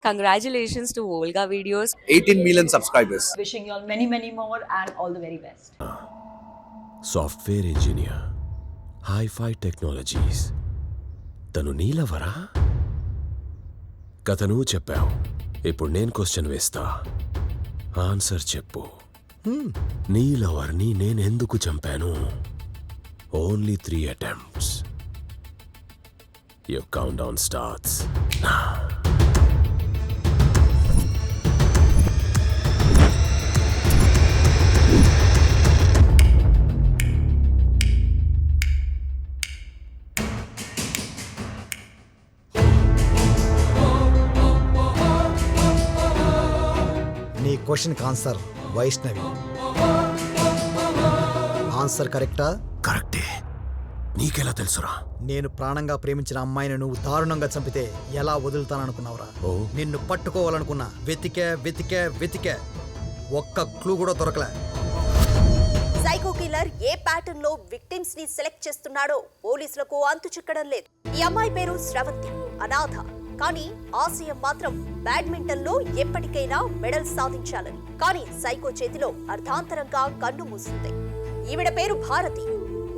Congratulations to Volga Videos. 18 million subscribers. Wishing you all many, many more and all the very best. Software engineer, hi fi technologies. తను నీలవరా? కథ నువ్వు చెప్పావు, ఇప్పుడు నేను క్వశ్చన్ వేస్తా, ఆన్సర్ చెప్పు. నీలవర్ని నేనెందుకు చంపాను? Only 3 attempts. Your countdown starts now. నీ క్వశ్చన్కి ఆన్సర్ వైష్ణవి. ఆన్సర్ కరెక్టా? కరెక్టే. నీకెలా తెలుసురా? నేను ప్రాణంగా ప్రేమించిన అమ్మాయిని నువ్వు దారుణంగా చంపితే ఎలా వదులుతాననుకున్నావురా? ఓ. నిన్ను పట్టుకోవాలనుకున్నా, వెతికే ఒక్క క్లూ కూడా దొరకలే. సైకో కిల్లర్ ఏ ప్యాటర్న్ లో విక్టిమ్స్ ని సెలెక్ట్ చేస్తున్నాడో పోలీసులకు అంతు చిక్కడం లేదు. ఈ అమ్మాయి పేరు శ్రవంతి, అనాథ. కానీ ఆశయం మాత్రం బ్యాడ్మింటన్ లో ఎప్పటికైనా మెడల్ సాధించాలని. కానీ సైకో చేతిలో అర్ధాంతరంగా కన్ను మూసింది. ఈవిడ పేరు భారతి.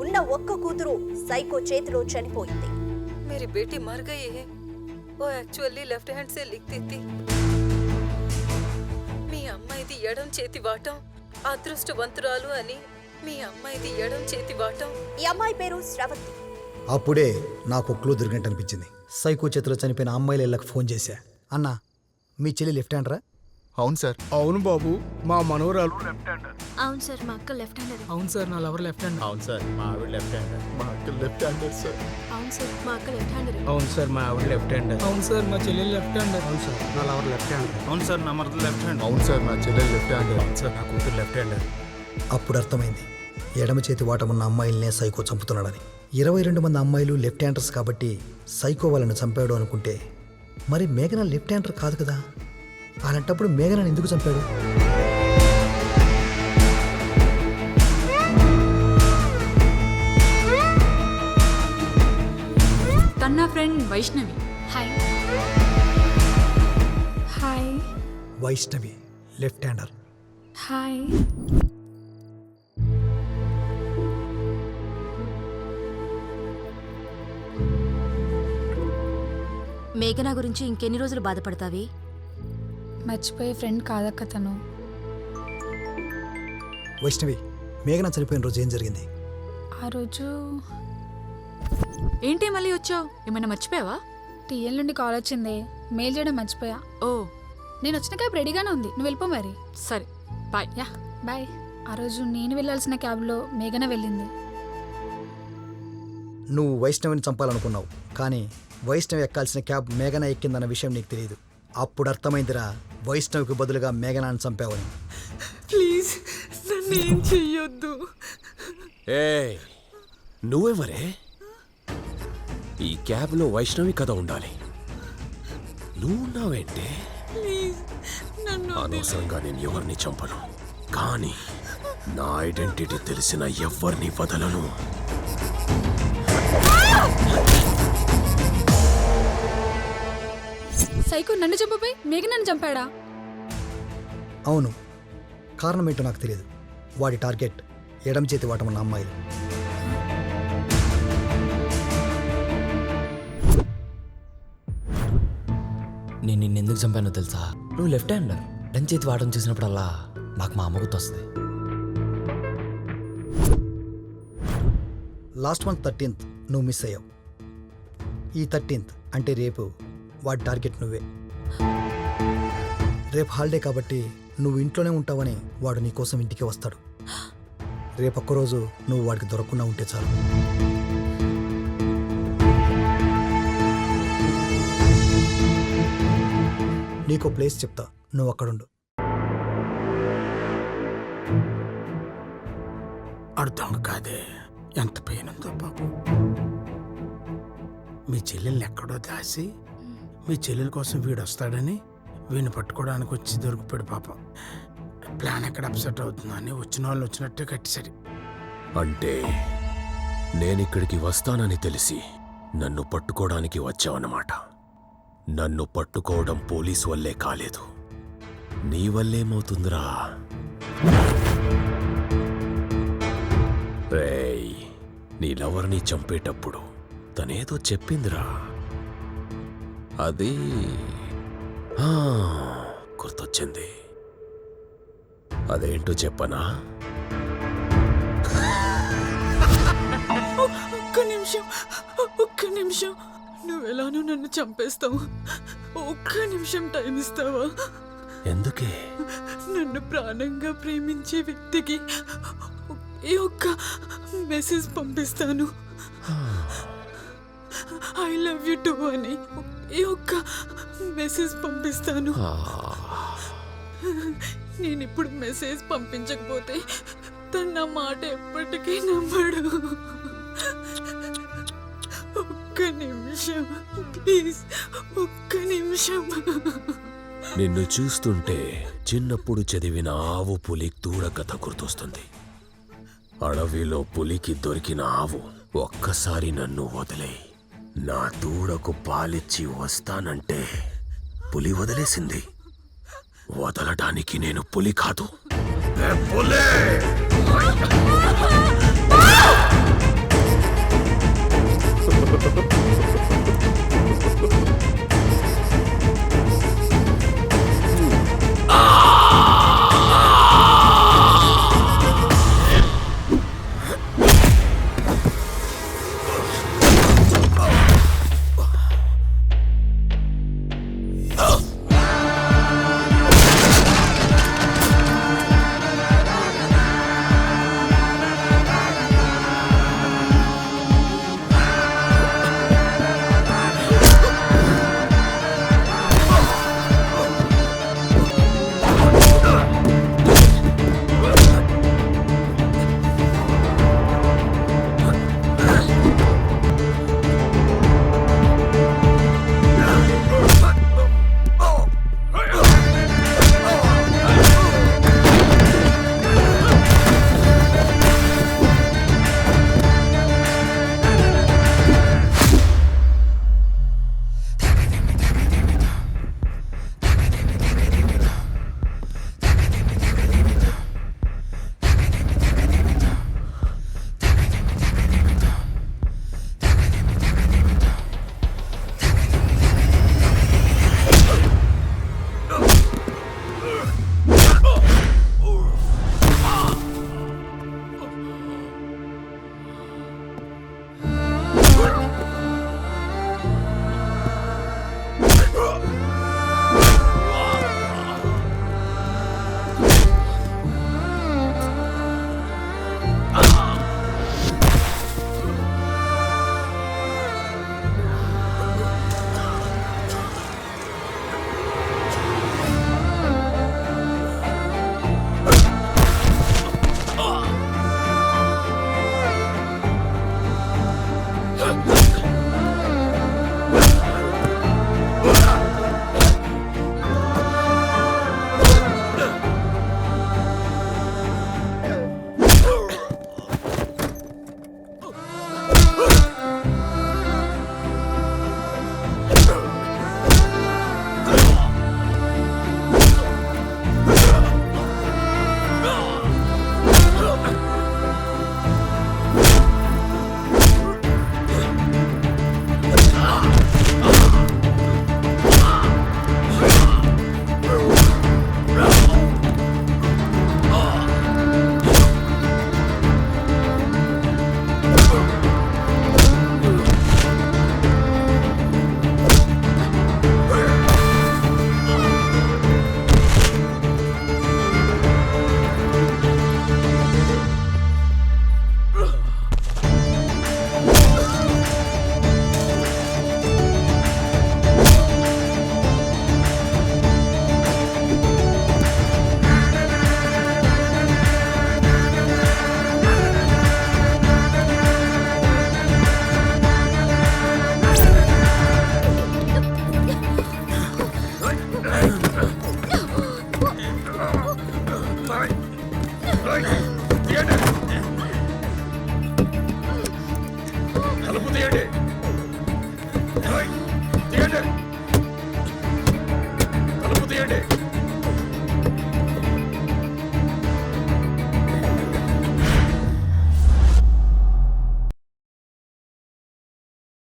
ఉన్న ఒక్క కూతురు సైకో చేతిలో చనిపోయింది. मेरी बेटी मर गई है. वो एक्चुअली लेफ्ट हैंड से लिखती थी. మీ అమ్మాయిది ఎడం చేతి వాటం, అదృష్టవంతురాలు అని. మీ అమ్మాయిది ఎడం చేతి వాటం. ఈ అమ్మాయి పేరు శ్రవంతి. అప్పుడే నాకు క్లూ దొరికినట్టు అనిపించింది. సైకో చేతిలో చనిపోయిన అమ్మాయిల ఇళ్ళకి ఫోన్ చేశా. అన్నా, మీ చెల్లి లెఫ్ట్ హ్యాండరా? అవును సార్. అవును బాబు, మా మనవరాలు లెఫ్ట్ హ్యాండర్. అవును సార్, మా అక్క లెఫ్ట్ హ్యాండర్. అవును సార్, నా లవర్ లెఫ్ట్ హ్యాండర్. అవును సార్, మా ఆవిడ లెఫ్ట్ హ్యాండర్. మా అక్క లెఫ్ట్ హ్యాండర్ సార్. అవును సార్, మా అక్క లెఫ్ట్ హ్యాండర్. అవును సార్, మా ఆవిడ లెఫ్ట్ హ్యాండర్. అవును సార్, మా చెల్లెలు లెఫ్ట్ హ్యాండర్. అవును సార్, నా లవర్ లెఫ్ట్ హ్యాండర్. అవును సార్, నా మరద లెఫ్ట్ హ్యాండర్. అవును సార్, నా చెల్లెలు లెఫ్ట్ హ్యాండర్. అవును సార్, నా కూతురు లెఫ్ట్ హ్యాండర్. అప్పుడు అర్థమైంది, ఎడమ చేతి వాటమున్న అమ్మాయిలనే సైకో చంపుతున్నాడని. 22 మంది అమ్మాయిలు లెఫ్ట్ హ్యాండర్స్ కాబట్టి సైకో వాళ్ళని చంపాడు అనుకుంటే, మరి మేఘన లెఫ్ట్ హ్యాండర్ కాదు కదా? అలాంటప్పుడు మేఘనని ఎందుకు చంపాడు? తన friend Vaishnavi. Hi. Hi. Vaishnavi left hander. Hi. మేఘన గురించి ఇంకెన్ని రోజులు బాధపడతావి? మర్చిపోయే ఫ్రెండ్ కాదక్క తను. వైష్ణవి, మేఘన చనిపోయిన రోజు ఏం జరిగింది? ఆ రోజు ఏంటి మళ్ళీ వచ్చావు? ఏమైనా మర్చిపోయావా? టీఎల్ నుండి కాల్ వచ్చింది, మెయిల్ చేయడం మర్చిపోయా. ఓ, నేను వచ్చిన క్యాబ్ రెడీగానే ఉంది, నువ్వు వెళ్ళిపో మరి. సరే, బాయ్. Yeah bye. ఆ రోజు నేను వెళ్ళాల్సిన క్యాబ్లో మేఘన వెళ్ళింది. నువ్వు వైష్ణవిని చంపాలనుకున్నావు, కానీ వైష్ణవి ఎక్కాల్సిన క్యాబ్ మేఘన ఎక్కిందన్న విషయం నీకు తెలియదు. అప్పుడు అర్థమైందిరా, వైష్ణవికి బదులుగా మేఘనాన్ని చంపావని. ప్లీజ్ నన్ను ఏం చెయ్యొద్దు. ఏయ్, నువ్వెవరే? ఈ క్యాబ్లో వైష్ణవి కథ ఉండాలి. నువ్వున్నావేంటే? అనవసరంగా నేను ఎవరిని చంపను, కానీ నా ఐడెంటిటీ తెలిసిన ఎవరిని వదలను. సైకో నన్ను చంపపోయి మేఘనన్ను చంపాడా? అవును, కారణం ఏంటో నాకు తెలియదు. వాడి టార్గెట్ ఎడమ చేతి వాటమున్న అమ్మాయిలు. నేను నిన్నెందుకు చంపానో తెలుసా? నువ్వు లెఫ్ట్ హ్యాండర్. ఎడం చేతి వాడడం చూసినప్పుడల్లా నాకు మా అమ్మ గుర్తొస్తుంది. లాస్ట్ మంత్ 13th నువ్వు మిస్ అయ్యావు. ఈ 13th అంటే రేపు వాడి టార్గెట్ నువ్వే. రేపు హాలిడే కాబట్టి నువ్వు ఇంట్లోనే ఉంటావని వాడు నీకోసం ఇంటికి వస్తాడు. రేపొక్కరోజు నువ్వు వాడికి దొరకకుండా ఉంటే చాలు. నీకో ప్లేస్ చెప్తా, నువ్వు అక్కడుండు. అర్థం కాదే ఎంత పెయిన్ ఉందో బాబు. మీ చెల్లెల్ని ఎక్కడో దాసి మీ చెల్లెల కోసం వీడు వస్తాడని వీడిని పట్టుకోవడానికి వచ్చి దొరికిపోయాడు పాపం. ప్లాన్ ఎక్కడ అప్సెట్ అవుతుందో అని వచ్చిన వాళ్ళు వచ్చినట్టే కట్టేసరి. అంటే నేనిక్కడికి వస్తానని తెలిసి నన్ను పట్టుకోవడానికి వచ్చావన్నమాట. నన్ను పట్టుకోవడం పోలీసు వల్లే కాలేదు, నీ వల్లేమవుతుందిరా? రేయ్, నీ లవర్ని చంపేటప్పుడు తనేదో చెప్పిందిరా. అది ఆ, గుర్తొచ్చింది. అదేంటో చెప్పనా? ఒక్క నిమిషం నువ్వెలానో నన్ను చంపేస్తావు. ఒక్క నిమిషం టైం ఇస్తావా? ఎందుకే? నన్ను ప్రాణంగా ప్రేమించే వ్యక్తికి ఒకే ఒక్క మెసేజ్ పంపిస్తాను. ఐ లవ్ యు టూ అని ఒకే ఒక్క మెసేజ్ పంపిస్తాను. నేను ఇప్పుడు మెసేజ్ పంపించకపోతే తను నా మాట ఎప్పటికీ నమ్మడు. ఒక్క నిమిషం ప్లీజ్, ఒక్క నిమిషం. నిన్ను చూస్తుంటే చిన్నప్పుడు చదివిన ఆవు పులి దూడ కథ గుర్తొస్తుంది. అడవిలో పులికి దొరికిన ఆవు ఒక్కసారి నన్ను వదిలే నా దూడకు పాలిచ్చి వస్తానంటే పులి వదిలేసింది. వదలడానికి నేను పులి కాదు, పులే.